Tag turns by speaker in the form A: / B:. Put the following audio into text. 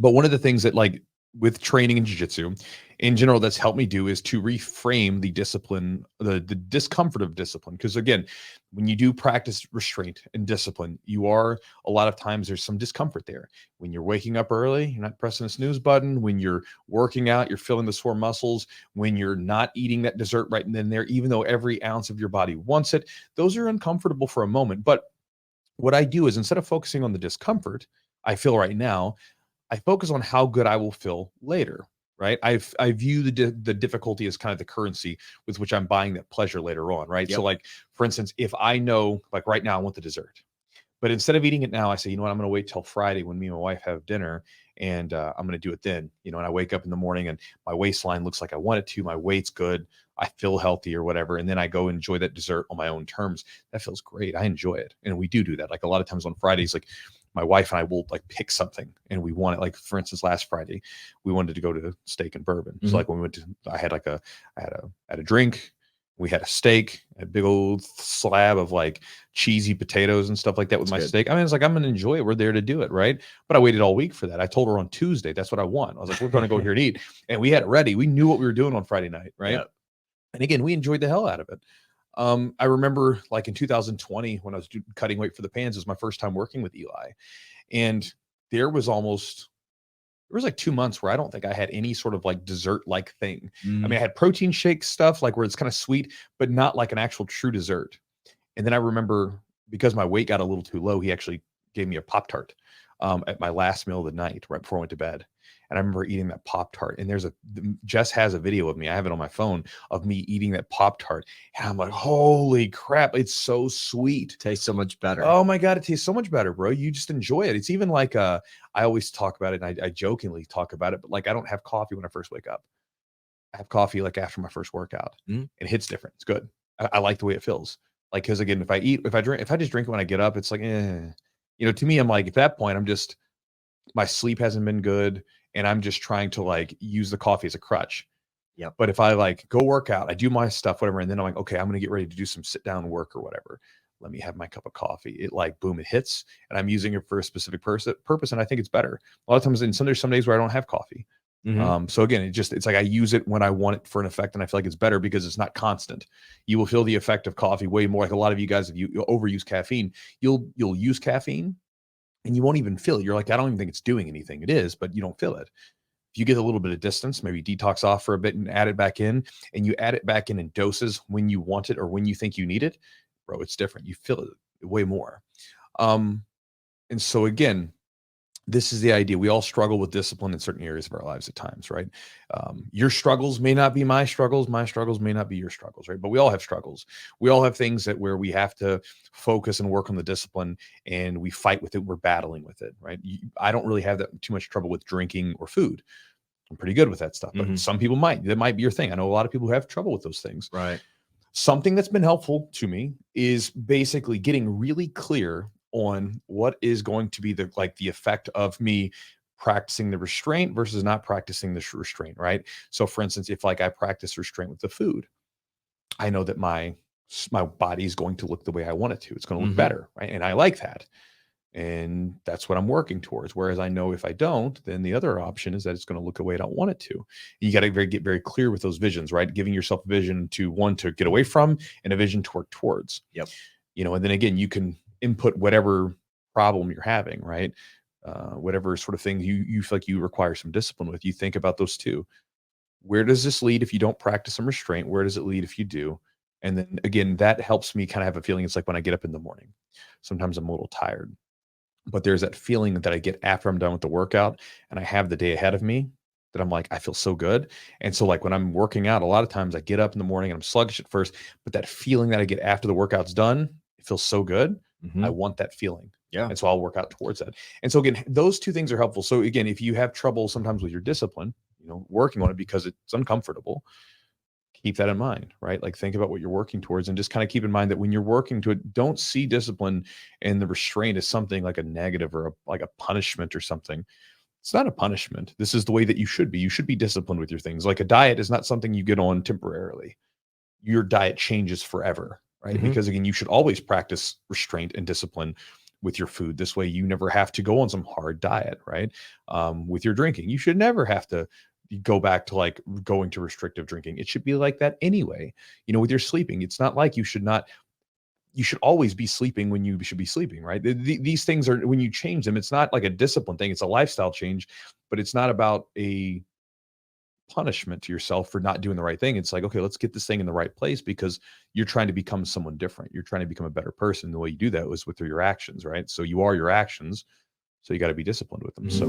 A: But one of the things that like with training in jiu-jitsu in general that's helped me do is to reframe the discipline, the discomfort of discipline. Because again, when you do practice restraint and discipline, you are a lot of times there's some discomfort there. When you're waking up early, you're not pressing a snooze button. When you're working out, you're feeling the sore muscles. When you're not eating that dessert right then and there, even though every ounce of your body wants it, those are uncomfortable for a moment. But what I do is instead of focusing on the discomfort I feel right now, I focus on how good I will feel later, right? I view the difficulty as kind of the currency with which I'm buying that pleasure later on, right? Yep. So like, for instance, if I know, like right now I want the dessert, but instead of eating it now, I say, you know what, I'm going to wait till Friday when me and my wife have dinner, and I'm going to do it then, you know, and I wake up in the morning and my waistline looks like I want it to, my weight's good, I feel healthy or whatever. And then I go enjoy that dessert on my own terms. That feels great. I enjoy it. And we do that. Like a lot of times on Fridays, like my wife and I will like pick something and we want it. Like for instance, last Friday, we wanted to go to steak and bourbon. So like when we went to, I had a drink, we had a steak, a big old slab of like cheesy potatoes and stuff like that with my steak. I mean, it's like, I'm going to enjoy it. We're there to do it. Right. But I waited all week for that. I told her on Tuesday, that's what I want. I was like, we're going to go here and eat. And we had it ready. We knew what we were doing on Friday night. Right. Yep. And again, we enjoyed the hell out of it. I remember like in 2020 when I was cutting weight for the Pans, it was my first time working with Eli. And there was like 2 months where I don't think I had any sort of like dessert like thing. I mean, I had protein shake stuff like where it's kind of sweet, but not like an actual true dessert. And then I remember because my weight got a little too low, he actually gave me a Pop-Tart at my last meal of the night right before I went to bed. And I remember eating that Pop-Tart, and Jess has a video of me. I have it on my phone of me eating that Pop-Tart. And I'm like, holy crap. It's so sweet.
B: Tastes so much better.
A: Oh my God. It tastes so much better, bro. You just enjoy it. It's even like, I always talk about it and I jokingly talk about it, but like, I don't have coffee when I first wake up. I have coffee like after my first workout. It hits different. It's good. I like the way it feels. Like, cause again, if I just drink it when I get up, it's like, you know, to me, I'm like, at that point, my sleep hasn't been good. And I'm just trying to like use the coffee as a crutch. Yeah. But if I like go work out, I do my stuff, whatever. And then I'm like, okay, I'm going to get ready to do some sit down work or whatever. Let me have my cup of coffee. It like, boom, it hits and I'm using it for a specific purpose. And I think it's better. A lot of times there's some days where I don't have coffee. So again, it's like I use it when I want it for an effect. And I feel like it's better because it's not constant. You will feel the effect of coffee way more. Like a lot of you guys, if you overuse caffeine, you'll use caffeine and you won't even feel it. You're like, I don't even think it's doing anything. It is, but you don't feel it. If you get a little bit of distance, maybe detox off for a bit and add it back in, and you add it back in doses when you want it or when you think you need it, bro, it's different. You feel it way more. And so again, this is the idea. We all struggle with discipline in certain areas of our lives at times, right? Your struggles may not be my struggles may not be your struggles, right? But we all have struggles. We all have things where we have to focus and work on the discipline, and we fight with it. We're battling with it, right? I don't really have that too much trouble with drinking or food. I'm pretty good with that stuff, but some people that might be your thing. I know a lot of people who have trouble with those things.
B: Right.
A: Something that's been helpful to me is basically getting really clear on what is going to be the effect of me practicing the restraint versus not practicing the restraint, right? So for instance, if like I practice restraint with the food, I know that my body is going to look the way I want it to. It's going to look better, right? And I like that. And that's what I'm working towards. Whereas I know if I don't, then the other option is that it's going to look the way I don't want it to. And you got to get very clear with those visions, right? Giving yourself a vision to get away from and a vision to work towards.
B: Yep.
A: You know, and then again, you can input whatever problem you're having, right? Whatever sort of thing you feel like you require some discipline with, you think about those two. Where does this lead if you don't practice some restraint? Where does it lead if you do? And then again, that helps me kind of have a feeling. It's like when I get up in the morning, sometimes I'm a little tired, but there's that feeling that I get after I'm done with the workout and I have the day ahead of me that I'm like, I feel so good. And so like when I'm working out, a lot of times I get up in the morning and I'm sluggish at first, but that feeling that I get after the workout's done, it feels so good. I want that feeling.
B: Yeah.
A: And so I'll work out towards that. And so again, those two things are helpful. So again, if you have trouble sometimes with your discipline, you know, working on it because it's uncomfortable, keep that in mind, right? Like think about what you're working towards and just kind of keep in mind that when you're working to it, don't see discipline and the restraint as something like a negative or like a punishment or something. It's not a punishment. This is the way that you should be. You should be disciplined with your things. Like a diet is not something you get on temporarily. Your diet changes forever. Right. Because again, you should always practice restraint and discipline with your food. This way you never have to go on some hard diet, right? With your drinking, you should never have to go back to like going to restrictive drinking. It should be like that anyway. With your sleeping, it's not like you should always be sleeping when you should be sleeping, right? These things are, when you change them, it's not like a discipline thing. It's a lifestyle change, but it's not about a punishment to yourself for not doing the right thing. It's like, okay, let's get this thing in the right place, because you're trying to become someone different. You're trying to become a better person. The way you do that was with your actions, right? So you are your actions. So you got to be disciplined with them. So